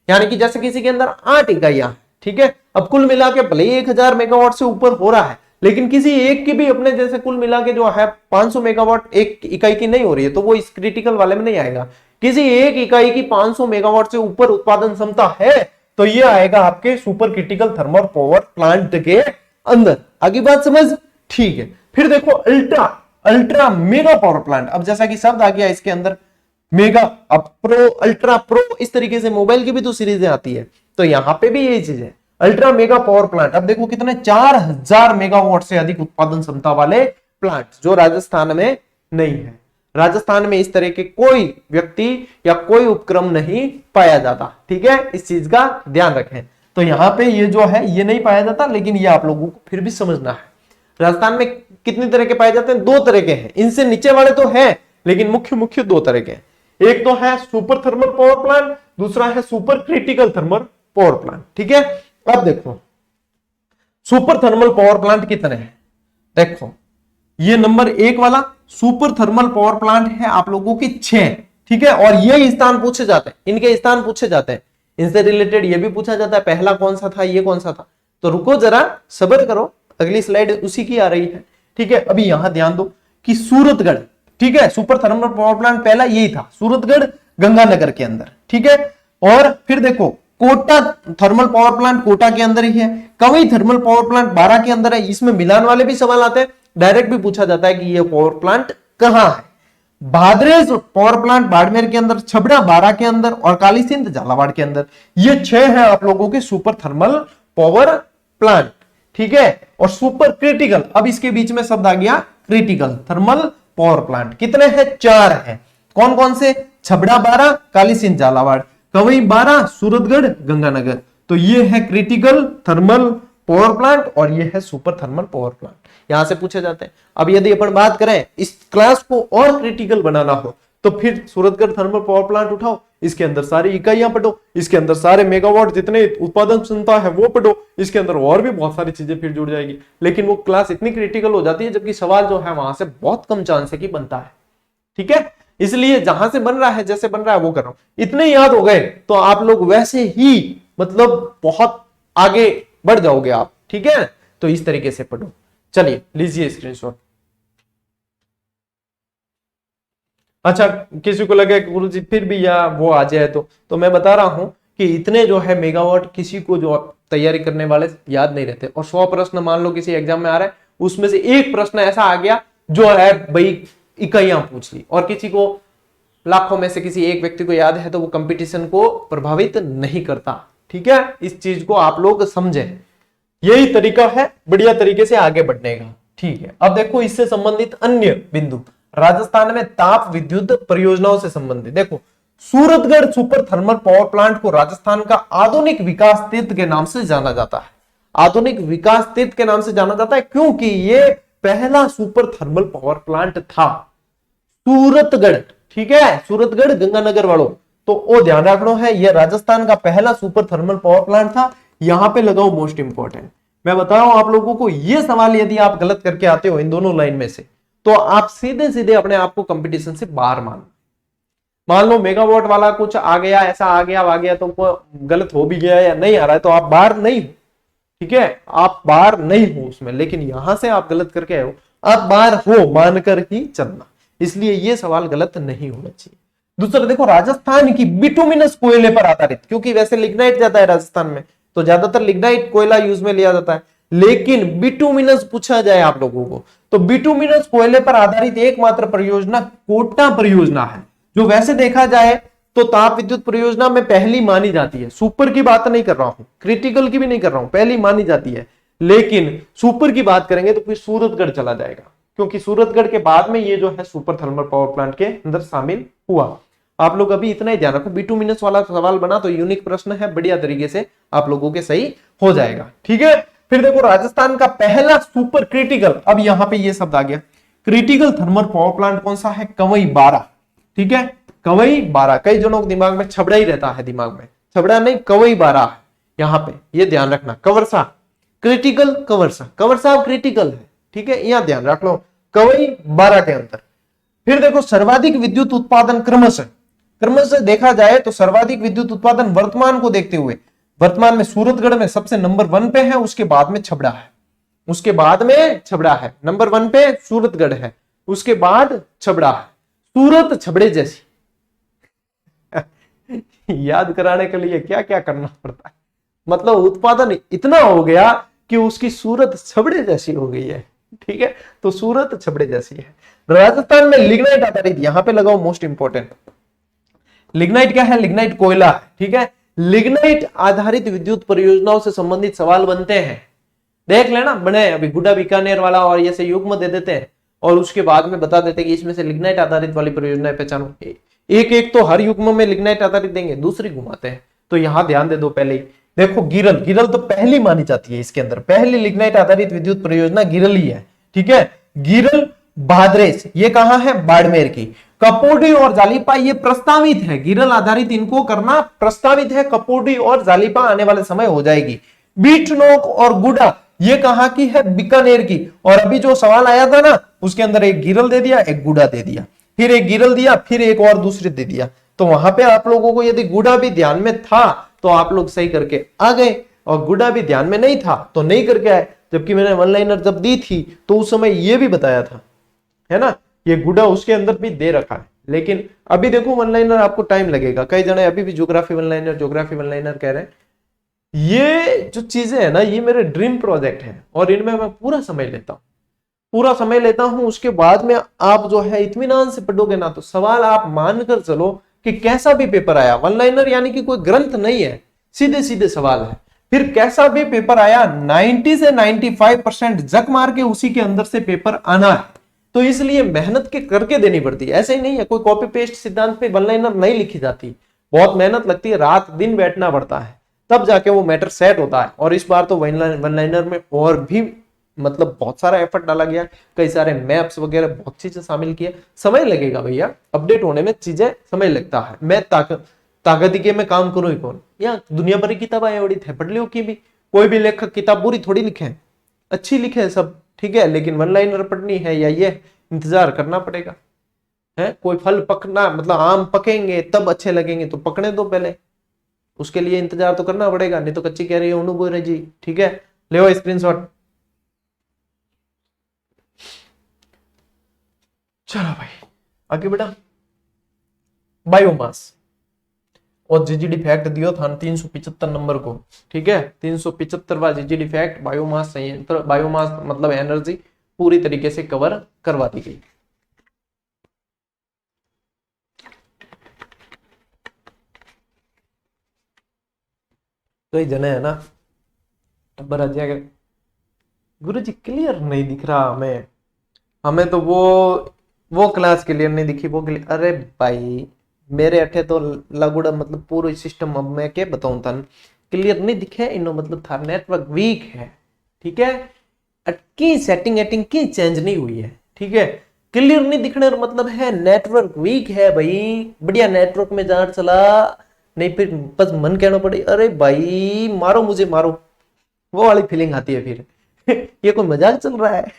यानी कि जैसे किसी के अंदर 8 इकाइयां, ठीक है, अब कुल मिला के भले 1000 मेगावाट से ऊपर हो रहा है, लेकिन किसी एक की भी अपने जैसे कुल मिला के जो है 500 मेगावाट एक इकाई की नहीं हो रही है, तो वो इस क्रिटिकल वाले में नहीं आएगा। किसी एक इकाई की 500 मेगावाट से ऊपर उत्पादन क्षमता है तो ये आएगा आपके super critical thermal power plant के अंदर। आगे बात समझ, ठीक है। फिर देखो अल्ट्रा मेगा पावर प्लांट। अब जैसा कि शब्द आ गया इसके अंदर मेगा, अब प्रो, अल्ट्रा प्रो, इस तरीके से मोबाइल की भी तो सीरीजें आती है, तो यहां पे भी यही चीज है, अल्ट्रा मेगा पावर प्लांट। अब देखो कितने 4000 मेगावाट से अधिक उत्पादन क्षमता वाले प्लांट, जो राजस्थान में नहीं है। राजस्थान में इस तरह के कोई व्यक्ति या कोई उपक्रम नहीं पाया जाता, ठीक है, इस चीज का ध्यान रखें। तो यहाँ पे ये जो है ये नहीं पाया जाता, लेकिन ये आप लोगों को फिर भी समझना है। राजस्थान में कितनी तरह के पाए जाते हैं? 2 तरह के हैं, इनसे नीचे वाले तो है लेकिन मुख्य 2 तरह के हैं। एक तो है सुपर थर्मल पावर प्लांट, दूसरा है super critical thermal power plant, ठीक है। अब देखो सुपर थर्मल पावर प्लांट कितने हैं, देखो ये नंबर 1 वाला सुपर थर्मल पावर प्लांट है आप लोगों की 6, ठीक है, और ये स्थान पूछे जाते हैं, इनके स्थान पूछे जाते हैं, इनसे रिलेटेड ये भी पूछा जाता है, पहला कौन सा था, ये कौन सा था। तो रुको जरा, सब्र करो, अगली स्लाइड उसी की आ रही है, ठीक है। अभी यहां ध्यान दो कि सूरतगढ़, ठीक है, सुपर थर्मल पावर प्लांट पहला यही था, सूरतगढ़ गंगानगर के अंदर, ठीक है। और फिर देखो Kota thermal power plant Kota के अंदर ही है, कवई थर्मल पावर प्लांट 12 के अंदर है। इसमें मिलान वाले भी सवाल आते हैं, डायरेक्ट भी पूछा जाता है कि ये पावर प्लांट कहां है। भादरेज पावर प्लांट बाड़मेर के अंदर, छबड़ा 12 के अंदर और काली सिंध झालावाड़ के अंदर। ये 6 है आप लोगों के सुपर थर्मल पावर प्लांट, ठीक है। और सुपर क्रिटिकल, अब इसके बीच में शब्द आ गया क्रिटिकल थर्मल पावर प्लांट, कितने हैं? 4 हैं। कौन कौन से? छबड़ा 12, काली सिंध झालावाड़, कवई 12, सूरतगढ़ गंगानगर। तो ये है क्रिटिकल थर्मल पावर प्लांट और ये है सुपर थर्मल पावर प्लांट, यहां से पूछे जाते हैं। अब यदि अपन बात करें इस क्लास को और क्रिटिकल बनाना हो तो फिर सूरतगढ़ थर्मल पावर प्लांट उठाओ, इसके अंदर सारी इकाइयां पढ़ो, इसके अंदर सारे मेगावाट जितने उत्पादन क्षमता है वो पढ़ो, इसके अंदर और भी बहुत सारी चीजें फिर जुड़ जाएगी। लेकिन वो क्लास इतनी क्रिटिकल हो जाती है जबकि सवाल जो है वहां से बहुत कम चांस है कि बनता है, ठीक है। इसलिए जहां से बन रहा है, जैसे बन रहा है वो कर रहा हूं। इतने याद हो गए तो आप लोग वैसे ही मतलब बहुत आगे बढ़ जाओगे आप, ठीक है। तो इस तरीके से पढ़ो। चलिए लीजिए स्क्रीनशॉट। अच्छा, किसी को लगे कि गुरुजी फिर भी या वो आ जाए तो मैं बता रहा हूं कि इतने जो है मेगावाट किसी को जो तैयारी करने वाले याद नहीं रहते। और 100 प्रश्न मान लो किसी एग्जाम में आ रहा है, उसमें से एक प्रश्न ऐसा आ गया जो है भाई इकाइयां पूछ ली, और किसी को लाखों में से किसी एक व्यक्ति को याद है, तो वो कंपटीशन को प्रभावित नहीं करता। ठीक है, इस चीज को आप लोग समझे। यही तरीका है बढ़िया तरीके से आगे बढ़ने का। ठीक है, अब देखो इससे संबंधित अन्य बिंदु। राजस्थान में ताप विद्युत परियोजनाओं से संबंधित देखो, Suratgarh super thermal power plant को राजस्थान का आधुनिक विकास तीर्थ के नाम से जाना जाता है। आधुनिक विकास तीर्थ के नाम से जाना जाता है क्योंकि ये पहला सुपर थर्मल पावर प्लांट था सूरतगढ़। ठीक है, सूरतगढ़ गंगानगर वालों, तो वो ध्यान रखना है, यह राजस्थान का पहला सुपर थर्मल पावर प्लांट था। यहां पे लगाओ मोस्ट इंपॉर्टेंट। मैं बता रहा हूं आप लोगों को, यह सवाल यदि आप गलत करके आते हो इन दोनों लाइन में से, तो आप सीधे सीधे अपने आप को कंपटीशन से बाहर मान लो मेगावाट वाला कुछ आ गया, ऐसा आ गया तो गलत हो भी गया या नहीं आ रहा है तो आप बाहर नहीं हो। ठीक है, आप बाहर नहीं हो उसमें, लेकिन यहां से आप गलत करके आए हो, आप बाहर हो मानकर ही चलना। इसलिए यह सवाल गलत नहीं होना चाहिए। दूसरा देखो, राजस्थान की बिटुमिनस कोयले पर आधारित, क्योंकि वैसे लिग्नाइट ज्यादा है राजस्थान में, तो ज्यादातर लिग्नाइट कोयला यूज में लिया जाता है, लेकिन बिटुमिनस पूछा जाए आप लोगों को, तो बिटुमिनस कोयले पर आधारित एकमात्र परियोजना कोटा परियोजना है, जो वैसे देखा जाए तो ताप विद्युत परियोजना में पहली मानी जाती है। सुपर की बात नहीं कर रहा हूं, क्रिटिकल की भी नहीं कर रहा हूं, पहली मानी जाती है। लेकिन सुपर की बात करेंगे तो फिर सूरतगढ़ चला जाएगा, क्योंकि सूरतगढ़ के बाद में ये जो है सुपर थर्मल पावर प्लांट के अंदर शामिल हुआ। आप लोग अभी इतना ही ध्यान रखो, बिटुमिनस वाला सवाल बना तो यूनिक प्रश्न है, बढ़िया तरीके से आप लोगों के सही हो जाएगा। ठीक है, फिर देखो राजस्थान का पहला सुपर क्रिटिकल, अब यहां पे ये शब्द आ गया, क्रिटिकल थर्मल पावर प्लांट कौन सा है? कंवई 12। ठीक है, कंवई 12, कई जनों के दिमाग में छबड़ा ही रहता है, दिमाग में छबड़ा नहीं, कंवई 12 है यहां पे, ये ध्यान रखना। कवर्सा क्रिटिकल, कवर्सा क्रिटिकल है। ठीक है, यहां ध्यान रख लो, कंवई 12 के अंदर। फिर देखो सर्वाधिक विद्युत उत्पादन क्रमशः देखा जाए तो सर्वाधिक विद्युत उत्पादन वर्तमान को देखते हुए वर्तमान में सूरतगढ़ में सबसे नंबर 1 पे है, उसके बाद में छबड़ा है, उसके बाद में छबड़ा है, नंबर 1 पे सूरतगढ़ है, उसके बाद छबड़ा है। सूरत छबड़े जैसी याद कराने के लिए क्या क्या करना पड़ता है, मतलब उत्पादन इतना हो गया कि उसकी सूरत छबड़े जैसी हो गई है। ठीक है, तो सूरत छबड़े जैसी है। राजस्थान में लिग्नाइट आधारित, यहां पे लगाओ मोस्ट इंपोर्टेंट, लिग्नाइट क्या है? लिग्नाइट कोयला। ठीक है, लिग्नाइट आधारित विद्युत परियोजनाओं से संबंधित सवाल बनते हैं, देख लेना, बने अभी गुड्डा बीकानेर वाला और ये युग्म दे देते हैं और उसके बाद में बता देते हैं कि इसमें से लिग्नाइट आधारित वाली परियोजनाएं पहचानो। एक एक तो हर युग्म में लिग्नाइट आधारित देंगे, दूसरी घुमाते हैं, तो यहां ध्यान दे दो पहले ही। देखो गिरल तो पहली मानी जाती है, इसके अंदर पहली लिग्नाइट आधारित विद्युत परियोजना गिरल ही है। ठीक है, गिरल भाद्रेस, ये कहां है? बाड़मेर की। कपोडी और जालिपा ये प्रस्तावित है, गिरल आधारित इनको करना प्रस्तावित है, कपोडी और जालिपा आने वाले समय हो जाएगी। बीटनोक और गुडा ये कहां की है? बीकानेर की। और अभी जो सवाल आया था ना, उसके अंदर एक गिरल दे दिया, एक गुडा दे दिया, फिर एक गिरल दिया, फिर एक और दूसरी दे दिया, तो वहां पे आप लोगों को यदि गुडा भी ध्यान में था तो आप लोग सही करके आ गए, और गुडा भी ध्यान में नहीं था तो नहीं करके आए। जबकि मैंने वन लाइनर जब दी थी तो उस समय ये भी बताया था, है ना, ये गुडा उसके अंदर भी दे रखा है। लेकिन अभी देखो वन लाइनर आपको टाइम लगेगा, कई जने अभी भी ज्योग्राफी वन लाइनर कह रहे हैं। ये जो चीजें है ना, ये मेरे ड्रीम प्रोजेक्ट है और इनमें मैं पूरा समय लेता हूं। उसके बाद में आप जो है इत्मीनान से पढ़ोगे ना, तो सवाल आप मानकर चलो कि कैसा भी पेपर आया, वन लाइनर यानी कि कोई ग्रंथ नहीं है, सीधे सीधे सवाल है, फिर कैसा भी पेपर आया 90 से 95% जक मार के उसी के अंदर से पेपर आना है। तो इसलिए मेहनत के करके देनी पड़ती है, ऐसे ही नहीं है कोई कॉपी पेस्ट सिद्धांत पे वन लाइनर नहीं लिखी जाती, बहुत मेहनत लगती है, रात दिन बैठना पड़ता है, तब जाके वो मैटर सेट होता है। और इस बार तो वन लाइनर में और भी मतलब बहुत सारा एफर्ट डाला गया, कई सारे मैप्स वगैरह बहुत चीजें शामिल किए। समय लगेगा भैया, अपडेट होने में चीजें समय लगता है। मैं ताकत के में काम करूं ही कौन, या दुनिया भर की किताबें एवढी थे पढ़ लो की भी, कोई भी लेखक किताब पूरी थोड़ी लिखे, अच्छी लिखे सब, ठीक है, लेकिन वन लाइनर पढ़नी है या ये इंतजार करना पड़ेगा। है। कोई फल पकना मतलब आम पकेंगे तब अच्छे लगेंगे, तो पकने दो पहले, उसके लिए इंतजार तो करना पड़ेगा, नहीं तो कच्ची कह रही है उन्हों बोल रहे जी। ठीक है, ले स्क्रीनशॉट। चलो भाई आगे बढ़ा। बायोमास और जीजीडी फैक्ट दियो था 375 नंबर को। ठीक है, 375वां जीजीडी फैक्ट बायोमास संयंत्र, बायोमास मतलब एनर्जी पूरी तरीके से कवर करवा दी गई। तो ये जने है ना टब्बर आ जाएगा, गुरु जी क्लियर नहीं दिख रहा हमें, हमें तो वो क्लास क्लियर नहीं दिखी, वो क्लियर। अरे भाई मेरे अठे तो लगुड़ा मतलब पूरा सिस्टम, अब मैं क्या बताऊं था, क्लियर नहीं दिखे इनो मतलब था नेटवर्क वीक है। ठीक है, की सेटिंग एटिंग की चेंज नहीं हुई है। ठीक है, क्लियर नहीं दिखने का मतलब है नेटवर्क वीक है भाई, बढ़िया नेटवर्क में जहां चला, नहीं फिर बस मन कहना पड़े अरे भाई मारो मुझे मारो, वो वाली फीलिंग आती है फिर ये कोई मजाक चल रहा है,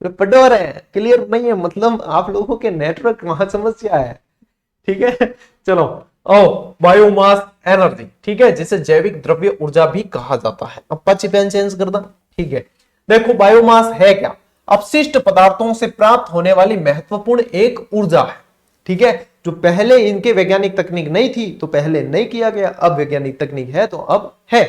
पढ़ो रहे हैं क्लियर नहीं है मतलब आप लोगों के नेटवर्क वहां समस्या है। ठीक है, चलो ओ बायोमास एनर्जी, ठीक है, जिसे जैविक द्रव्य ऊर्जा भी कहा जाता है। अब पची पेन चेंज कर दा। ठीक है, देखो बायोमास है क्या, अपशिष्ट पदार्थों से प्राप्त होने वाली महत्वपूर्ण एक ऊर्जा है। ठीक है, जो पहले इनके वैज्ञानिक तकनीक नहीं थी तो पहले नहीं किया गया, अब वैज्ञानिक तकनीक है तो अब है।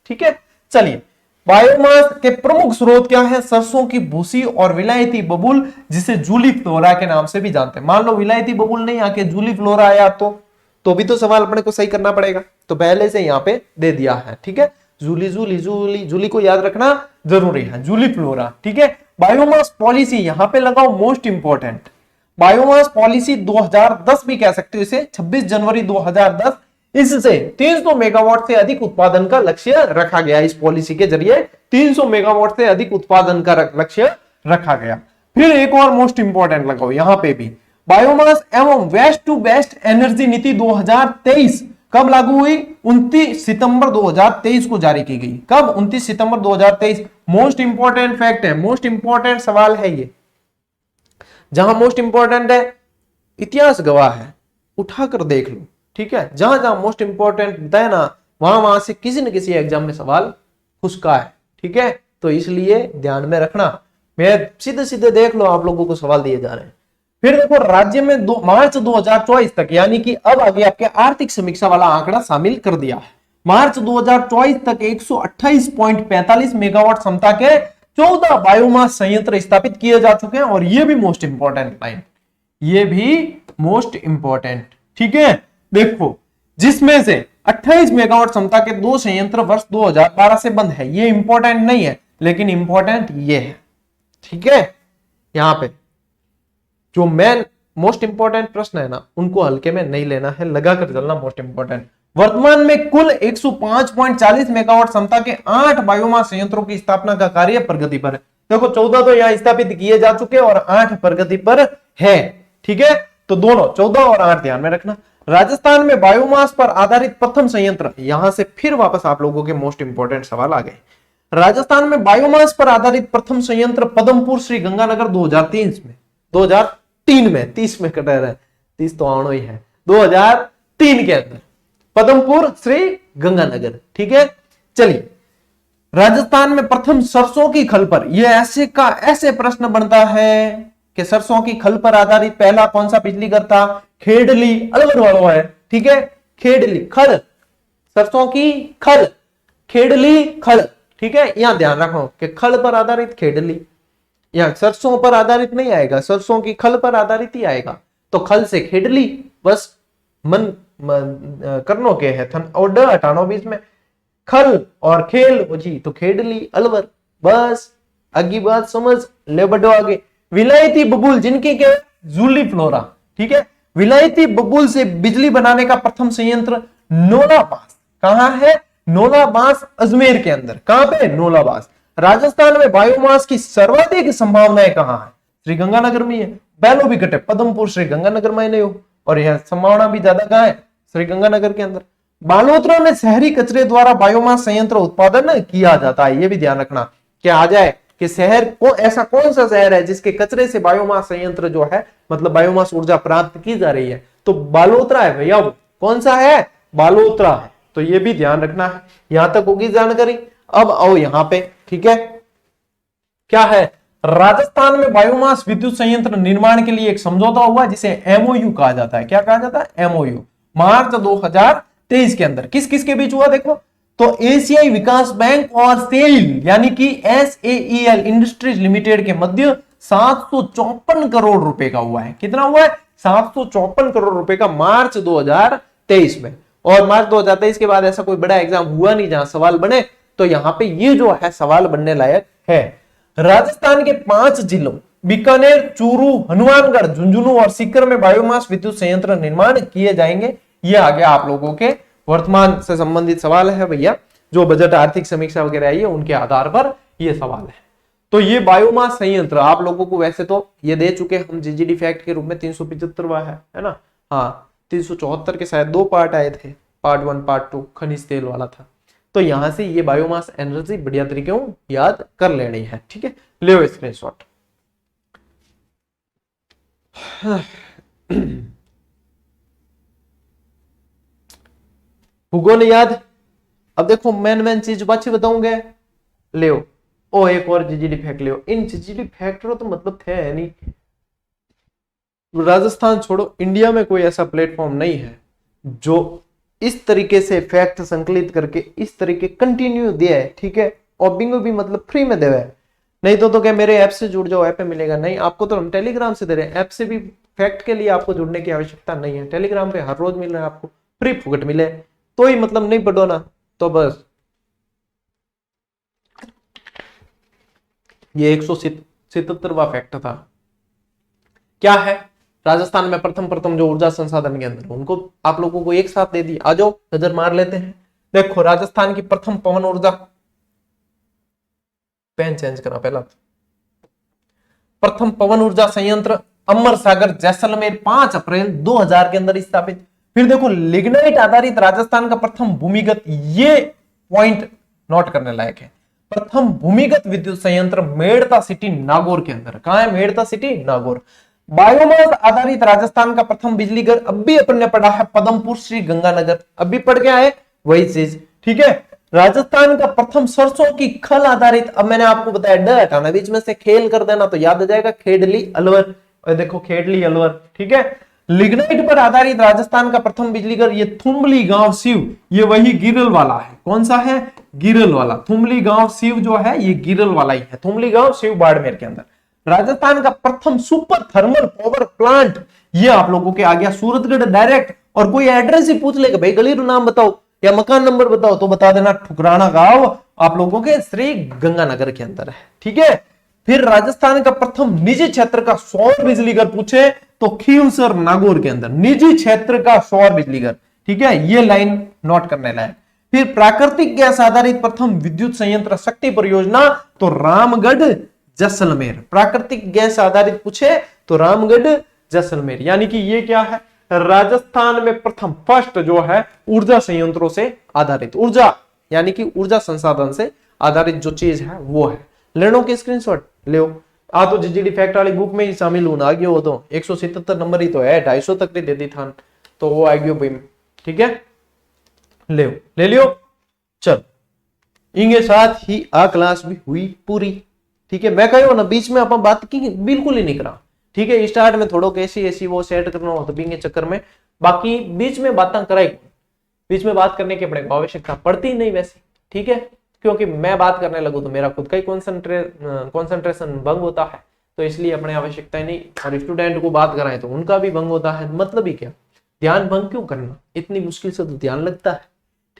ठीक है, चलिए बायोमास के प्रमुख स्रोत क्या है, सरसों की भूसी और विलायती बबूल, जिसे जूली फ्लोरा के नाम से भी जानते हैं। मान लो विलायती बबूल नहीं आके जूली फ्लोरा आया तो भी तो सवाल अपने को सही करना पड़ेगा, तो पहले से यहां पे दे दिया है। ठीक है, जूली जूली जूली जूली को याद रखना जरूरी है, जूली फ्लोरा। ठीक है, बायोमास पॉलिसी यहां पे लगाओ मोस्ट इंपॉर्टेंट, बायोमास पॉलिसी 2010 भी कह सकते हो इसे, 26 जनवरी 2010, इससे 300 मेगावाट से अधिक उत्पादन का लक्ष्य रखा गया। इस पॉलिसी के जरिए 300 मेगावाट से अधिक उत्पादन का लक्ष्य रखा गया। फिर एक और मोस्ट इंपॉर्टेंट लगाओ यहां पे भी, बायोमास एवं वेस्ट टू बेस्ट एनर्जी नीति 2023 कब लागू हुई, 29 सितंबर 2023 को जारी की गई। कब, 29 सितंबर 2023। मोस्ट इंपॉर्टेंट फैक्ट है, मोस्ट इंपॉर्टेंट सवाल है ये, जहां मोस्ट इंपॉर्टेंट है इतिहास गवाह है, उठाकर देख लो। ठीक है, जहां जहां मोस्ट इंपॉर्टेंट बताया ना वहां वहां से किसी न किसी एग्जाम में सवाल फुसका है। ठीक है, तो इसलिए ध्यान में रखना, मैं सीधे सीधे देख लो आप लोगों को सवाल दिए जा रहे हैं। फिर देखो राज्य में मार्च 2024 तक, यानी कि अब आगे आपके आर्थिक समीक्षा वाला आंकड़ा शामिल कर दिया है। मार्च 2024 तक 128.45 मेगावाट क्षमता के 14 बायोमास संयंत्र स्थापित किए जा चुके हैं, और ये भी मोस्ट इंपॉर्टेंट लाइन, ये भी मोस्ट इंपॉर्टेंट। ठीक है, देखो जिसमें से 28 मेगावाट क्षमता के 2 संयंत्र वर्ष 2012 से बंद है। ये इंपॉर्टेंट नहीं है लेकिन इंपॉर्टेंट ये है। ठीक है, यहां पे जो मेन मोस्ट इंपॉर्टेंट प्रश्न है ना उनको हल्के में नहीं लेना है, लगाकर चलना मोस्ट इंपॉर्टेंट। वर्तमान में कुल 105.40 मेगावाट क्षमता के 8 बायोमास संयंत्रों की स्थापना का कार्य प्रगति पर है। देखो 14 तो यहां स्थापित किए जा चुके और 8 प्रगति पर है। ठीक है, तो दोनों 14 और 8 ध्यान में रखना। राजस्थान में बायोमास पर आधारित प्रथम संयंत्र, यहां से फिर वापस आप लोगों के मोस्ट इंपॉर्टेंट सवाल आ गए। राजस्थान में बायोमास पर आधारित प्रथम संयंत्र पदमपुर श्री गंगानगर 2003 में, 2003 में, 30 में कटा रहा है, 30 तो आनो ही है, 2003 के अंदर पदमपुर श्री गंगानगर। ठीक है, चलिए राजस्थान में प्रथम सरसों की खल पर, यह ऐसे प्रश्न बनता है कि सरसों की खल पर आधारित पहला कौन सा बिजली घर था, खेडली अलवर वालों है। ठीक है, खेडली खल, सरसों की खल, खेडली खल। ठीक है, यहां ध्यान रखो कि खल पर आधारित खेडली, यहां सरसों पर आधारित नहीं आएगा, सरसों की खल पर आधारित ही आएगा। तो खल से खेडली, बस मन करनो के है थन और ड हटानो बीच में, खल और खेल जी तो खेडली अलवर, बस आगे बात समझ ले, बढ़ो आगे। विलायती बबूल जिनकी के जूली फ्लोरा। ठीक है, विलायती बबूल से बिजली बनाने का प्रथम संयंत्र नोलाबास, कहां है, नोलाबास अजमेर के अंदर। कहां पे, नोलाबास। राजस्थान में बायोमास की सर्वाधिक संभावनाएं कहां है, श्री गंगानगर में है, बैलो भी कटे पदमपुर श्री गंगानगर में नहीं हो, और यह संभावना भी ज्यादा कहां है, श्री गंगानगर के अंदर। बालोतरा में शहरी कचरे द्वारा बायोमास संयंत्र उत्पादन किया जाता है, यह भी ध्यान रखना, क्या आ जाए कि शहर को ऐसा कौन सा शहर है जिसके कचरे से बायोमास संयंत्र जो है मतलब बायोमास ऊर्जा प्राप्त की जा रही है, तो बालोतरा है भैया। वो कौन सा है? बालोतरा है। तो ये भी ध्यान रखना है। यहां तक होगी जानकारी। अब आओ यहां पे, ठीक है, क्या है, राजस्थान में बायोमास विद्युत संयंत्र निर्माण के लिए एक समझौता हुआ जिसे एमओयू कहा जाता है। क्या कहा जाता है? एमओयू। मार्च 2023 के अंदर किस किस के बीच हुआ देखो, तो एशियाई विकास बैंक और सेल यानी कि SAEL इंडस्ट्रीज लिमिटेड के मध्य 754 करोड़ रुपए का हुआ है। कितना हुआ है? 754 करोड़ रुपए का मार्च 2023 में। और मार्च 2023 के बाद ऐसा कोई बड़ा एग्जाम हुआ नहीं जहां सवाल बने, तो यहां पे ये जो है सवाल बनने लायक है। राजस्थान के 5 जिलों बीकानेर, चूरू, हनुमानगढ़, झुंझुनू और सीकर में बायोमास विद्युत संयंत्र निर्माण किए जाएंगे। ये आ गया आप लोगों के वर्तमान से संबंधित सवाल है भैया, जो बजट आर्थिक समीक्षा वगैरह आई है उनके आधार पर ये सवाल है। तो ये बायोमास संयंत्र आप लोगों को वैसे तो ये दे चुके हम जीजीडी फैक्ट के रूप में 375वां है ना। हाँ 374 के शायद 2 पार्ट आए थे, पार्ट 1 पार्ट 2 खनिज तेल वाला था। तो यहां से ये बायोमास एनर्जी बढ़िया तरीके से याद कर लेनी है, ठीक है। ले स्क्रीनशॉट। भूगोल याद। अब देखो मेन चीज बात बताऊंगे, ले ओ एक और जीजीडी फैक्ट ले। इन जीजीडी फैक्टरों तो मतलब थे नहीं, राजस्थान छोड़ो इंडिया में कोई ऐसा प्लेटफॉर्म नहीं है जो इस तरीके से फैक्ट संकलित करके इस तरीके कंटिन्यू दिया है, ठीक है। और बिंगो भी मतलब फ्री में दे है। नहीं तो क्या मेरे ऐप से जुड़ जाओ, ऐप पे मिलेगा? नहीं, आपको तो हम टेलीग्राम से दे रहे हैं। ऐप से भी फैक्ट के लिए आपको जुड़ने की आवश्यकता नहीं है। टेलीग्राम पे हर रोज मिल रहा है आपको, फ्री फुकट मिले तो ही मतलब नहीं पढ़ो ना तो बस। ये 177वां फैक्ट था। क्या है? राजस्थान में प्रथम जो ऊर्जा संसाधन के अंदर उनको आप लोगों को एक साथ दे दी। आ जाओ नजर मार लेते हैं। देखो राजस्थान की प्रथम पवन ऊर्जा, पेन चेंज करा पहला, प्रथम पवन ऊर्जा संयंत्र अमर सागर जैसलमेर 5 अप्रैल 2000 के अंदर स्थापित। फिर देखो लिग्नाइट आधारित राजस्थान का प्रथम भूमिगत, ये पॉइंट नोट करने लायक है, प्रथम भूमिगत विद्युत संयंत्र मेड़ता सिटी नागौर के अंदर। कहां है? मेड़ता सिटी नागौर। बायोमास आधारित राजस्थान का प्रथम बिजली घर अब भी अपन ने पढ़ा है पदमपुर श्री गंगानगर, अब भी पढ़ के आए वही चीज, ठीक है। राजस्थान का प्रथम सरसों की खल आधारित, अब मैंने आपको बताया ड हटाना बीच में से खेल कर देना तो याद आ जाएगा, खेडली अलवर। और देखो खेडली अलवर, ठीक है। लिग्नाइट पर आधारित राजस्थान का प्रथम बिजली घर ये थुमली गांव शिव, ये वही गिरल वाला है। कौन सा है? गिरल वाला। थुमली गांव शिव जो है ये गिरल वाला ही है। थुमली गांव शिव बाड़मेर के अंदर। राजस्थान का प्रथम सुपर थर्मल पावर प्लांट, ये आप लोगों के आ गया सूरतगढ़ डायरेक्ट। और कोई एड्रेस ही पूछ लेगा भाई गली नाम बताओ या मकान नंबर बताओ तो बता देना ठुकराना गांव आप लोगों के श्री गंगानगर के अंदर है, ठीक है। फिर राजस्थान का प्रथम निजी क्षेत्र का सौर बिजली घर पूछे तो खीवसर नागौर के अंदर निजी क्षेत्र का सौर बिजली घर, ठीक है। ये लाइन नोट करने लायक। फिर प्राकृतिक गैस आधारित प्रथम विद्युत संयंत्र शक्ति परियोजना तो रामगढ़ जैसलमेर। प्राकृतिक गैस आधारित पूछे तो रामगढ़ जैसलमेर, यानी कि ये क्या है? राजस्थान में प्रथम फर्स्ट जो है ऊर्जा संयंत्रों से आधारित, ऊर्जा यानी कि ऊर्जा संसाधन से आधारित जो चीज है वो है। लेनो के स्क्रीनशॉट ले आ तो जीजीडी फैक्ट वाली बुक में ही शामिल होना आ गया। वो तो 177 नंबर ही तो है, 250 तक दे दी था तो वो आ गयो भाई, ठीक है। ले लियो। चल इनके साथ ही आ क्लास भी हुई पूरी, ठीक है। मैं कहो ना बीच में अपन बात की बिल्कुल ही नहीं करा, ठीक है। स्टार्ट में थोड़ा ऐसी वो सेट करना हो तो बिंगे चक्कर में, बाकी बीच में बातें कराई, बीच में बात करने की अपने को आवश्यकता पड़ती नहीं वैसे, ठीक है। क्योंकि मैं बात करने लगूं तो मेरा खुद का ही कॉन्सेंट्रेशन भंग होता है, तो इसलिए अपने आवश्यकता नहीं। और स्टूडेंट को बात कराएं तो उनका भी भंग होता है, मतलब ही क्या, ध्यान भंग क्यों करना, इतनी मुश्किल से तो ध्यान लगता है,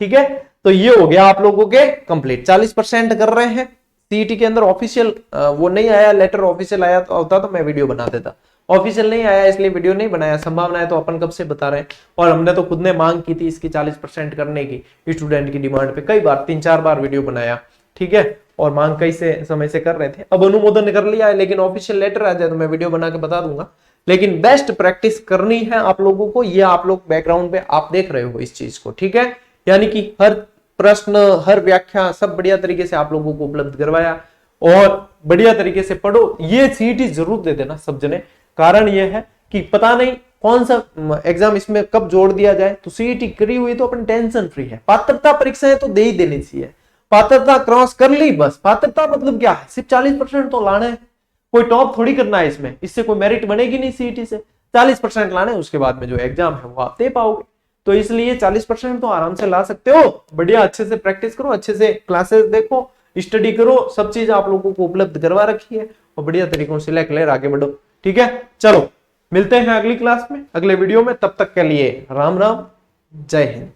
ठीक है। तो ये हो गया आप लोगों के कंप्लीट। 40% कर रहे हैं। सीईटी के अंदर ऑफिशियल वो नहीं आया लेटर, ऑफिशियल आया तो होता तो मैं वीडियो बना देता, ऑफिशियल नहीं आया इसलिए वीडियो नहीं बनाया। संभावना है तो अपन कब से बता रहे हैं, और हमने तो खुद ने मांग की थी इसकी 40% करने की स्टूडेंट की डिमांड पे, कई बार 3-4 बार वीडियो बनाया, ठीक है। और मांग कई से समय से कर रहे थे, अब अनुमोदन कर लिया है, लेकिन ऑफिशियल लेटर आ जाए तो मैं वीडियो बना के बता दूंगा। लेकिन बेस्ट प्रैक्टिस करनी है आप लोगों को, ये आप लोग बैकग्राउंड पे आप देख रहे हो इस चीज को, ठीक है। यानी कि हर प्रश्न हर व्याख्या सब बढ़िया तरीके से आप लोगों को उपलब्ध करवाया। और बढ़िया तरीके से पढ़ो। ये सीईटी जरूर दे देना सब जने, कारण ये है कि पता नहीं कौन सा एग्जाम इसमें कब जोड़ दिया जाए, तो सीईटी करी हुई तो अपन टेंशन फ्री है। पात्रता परीक्षाएं तो दे ही देनी चाहिए, पात्रता क्रॉस कर ली बस। पात्रता मतलब क्या है, सिर्फ 40% तो लाना है, कोई टॉप थोड़ी करना है इसमें, इससे कोई मेरिट बनेगी नहीं सीईटी से। 40% लाना है, उसके बाद में जो एग्जाम है वो आप दे पाओगे। तो इसलिए 40% तो आराम से ला सकते हो। बढ़िया अच्छे से प्रैक्टिस करो, अच्छे से क्लासेस देखो, स्टडी करो, सब चीज आप लोगों को उपलब्ध करवा रखी है और बढ़िया तरीकों से क्लियर आगे बढ़ो। ठीक है, चलो मिलते हैं अगली क्लास में, अगले वीडियो में। तब तक के लिए राम राम, जय हिंद।